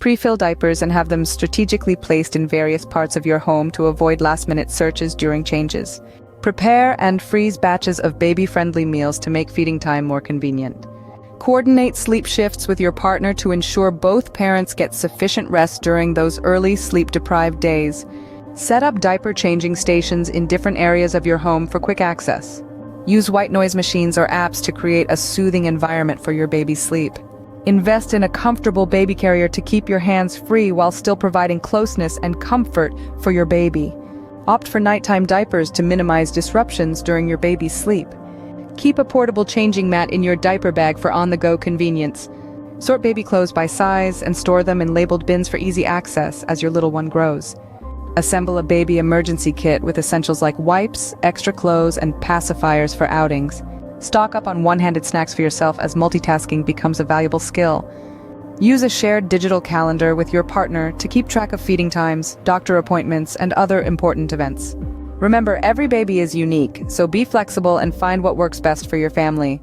Pre-fill diapers and have them strategically placed in various parts of your home to avoid last-minute searches during changes. Prepare and freeze batches of baby-friendly meals to make feeding time more convenient. Coordinate sleep shifts with your partner to ensure both parents get sufficient rest during those early sleep-deprived days. Set up diaper changing stations in different areas of your home for quick access. Use white noise machines or apps to create a soothing environment for your baby's sleep. Invest in a comfortable baby carrier to keep your hands free while still providing closeness and comfort for your baby. Opt for nighttime diapers to minimize disruptions during your baby's sleep. Keep a portable changing mat in your diaper bag for on-the-go convenience. Sort baby clothes by size and store them in labeled bins for easy access as your little one grows. Assemble a baby emergency kit with essentials like wipes, extra clothes, and pacifiers for outings. Stock up on one-handed snacks for yourself as multitasking becomes a valuable skill. Use a shared digital calendar with your partner to keep track of feeding times, doctor appointments, and other important events. Remember, every baby is unique, so be flexible and find what works best for your family.